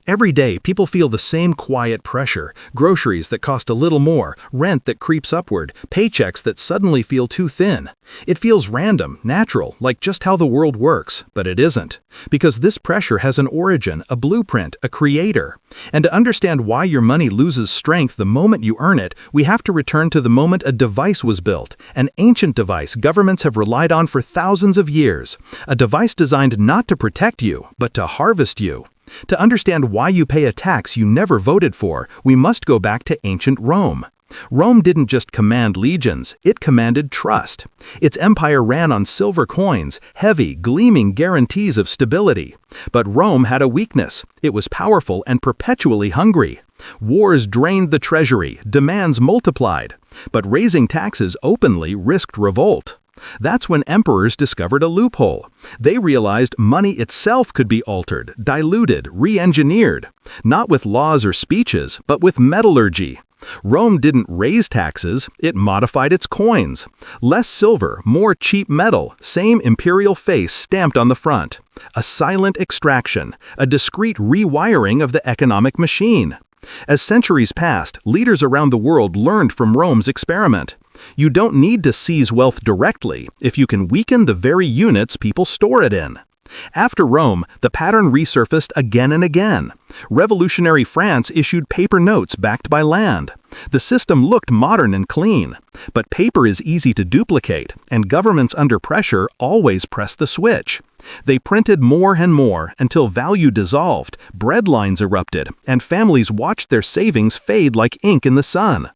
Every day, people feel the same quiet pressure: groceries that cost a little more, rent that creeps upward, paychecks that suddenly feel too thin. It feels random, natural, like just how the world works, but it isn't. Because this pressure has an origin, a blueprint, a creator. And to understand why your money loses strength the moment you earn it, we have to return to the moment a device was built, an ancient device governments have relied on for thousands of years. A device designed not to protect you, but to harvest you. To understand why you pay a tax you never voted for, we must go back to ancient Rome. Rome didn't just command legions, it commanded trust. Its empire ran on silver coins, heavy, gleaming guarantees of stability. But Rome had a weakness: it was powerful and perpetually hungry. Wars drained the treasury, demands multiplied. But raising taxes openly risked revolt. That's when emperors discovered a loophole. They realized money itself could be altered, diluted, re-engineered. Not with laws or speeches, but with metallurgy. Rome didn't raise taxes, it modified its coins. Less silver, more cheap metal, same imperial face stamped on the front. A silent extraction, a discreet rewiring of the economic machine. As centuries passed, leaders around the world learned from Rome's experiment. You don't need to seize wealth directly if you can weaken the very units people store it in. After Rome, the pattern resurfaced again and again. Revolutionary France issued paper notes backed by land. The system looked modern and clean. But paper is easy to duplicate, and governments under pressure always press the switch. They printed more and more until value dissolved, breadlines erupted, and families watched their savings fade like ink in the sun.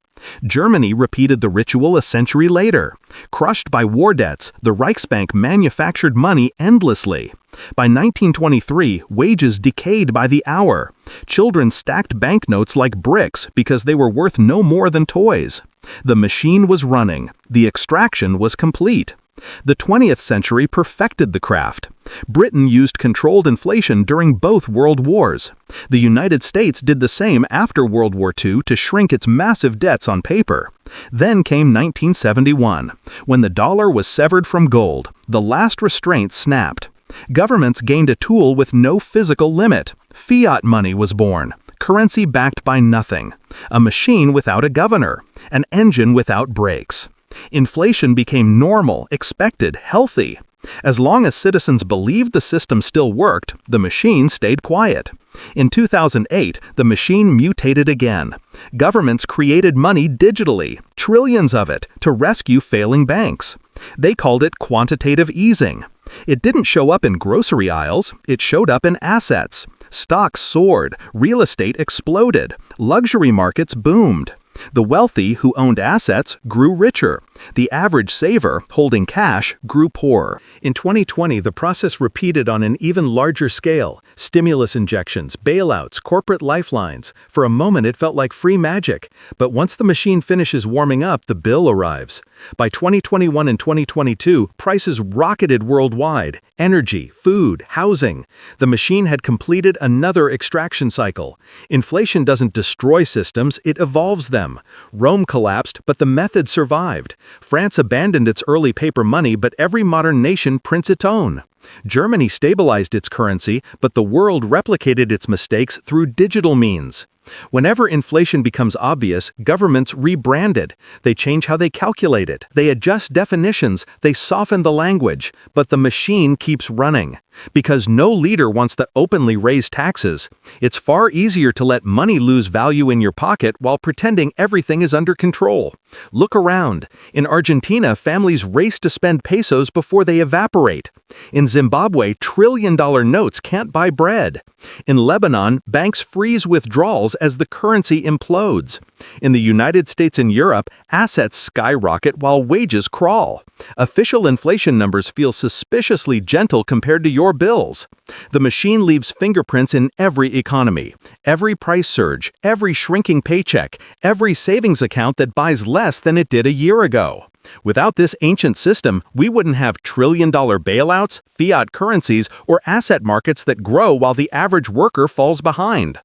Germany repeated the ritual a century later. Crushed by war debts, the Reichsbank manufactured money endlessly. By 1923, wages decayed by the hour. Children stacked banknotes like bricks because they were worth no more than toys. The machine was running. The extraction was complete. The 20th century perfected the craft. Britain used controlled inflation during both world wars. The United States did the same after World War II to shrink its massive debts on paper. Then came 1971, when the dollar was severed from gold. The last restraint snapped. Governments gained a tool with no physical limit. Fiat money was born. Currency backed by nothing. A machine without a governor. An engine without brakes. Inflation became normal, expected, healthy. As long as citizens believed the system still worked, the machine stayed quiet. In 2008, the machine mutated again. Governments created money digitally, trillions of it, to rescue failing banks. They called it quantitative easing. It didn't show up in grocery aisles, it showed up in assets. Stocks soared, real estate exploded, luxury markets boomed. The wealthy who owned assets grew richer. The average saver, holding cash, grew poorer. In 2020, the process repeated on an even larger scale. Stimulus injections, bailouts, corporate lifelines. For a moment, it felt like free magic. But once the machine finishes warming up, the bill arrives. By 2021 and 2022, prices rocketed worldwide. Energy, food, housing. The machine had completed another extraction cycle. Inflation doesn't destroy systems, it evolves them. Rome collapsed, but the method survived. France abandoned its early paper money, but every modern nation prints its own. Germany stabilized its currency, but the world replicated its mistakes through digital means. Whenever inflation becomes obvious, governments rebrand it. They change how they calculate it. They adjust definitions. They soften the language. But the machine keeps running. Because no leader wants to openly raise taxes. It's far easier to let money lose value in your pocket while pretending everything is under control. Look around. In Argentina, families race to spend pesos before they evaporate. In Zimbabwe, trillion-dollar notes can't buy bread. In Lebanon, banks freeze withdrawals as the currency implodes. In the United States and Europe, assets skyrocket while wages crawl. Official inflation numbers feel suspiciously gentle compared to your bills. The machine leaves fingerprints in every economy. Every price surge, every shrinking paycheck, every savings account that buys less than it did a year ago. Without this ancient system, we wouldn't have trillion-dollar bailouts, fiat currencies, or asset markets that grow while the average worker falls behind.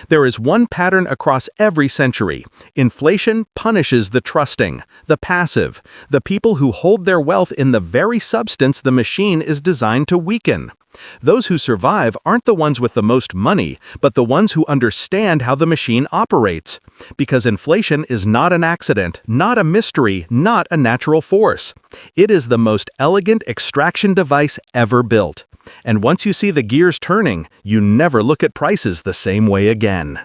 There is one pattern across every century. Inflation punishes the trusting, the passive, the people who hold their wealth in the very substance the machine is designed to weaken. Those who survive aren't the ones with the most money, but the ones who understand how the machine operates. Because inflation is not an accident, not a mystery, not a natural force. It is the most elegant extraction device ever built. And once you see the gears turning, you never look at prices the same way again.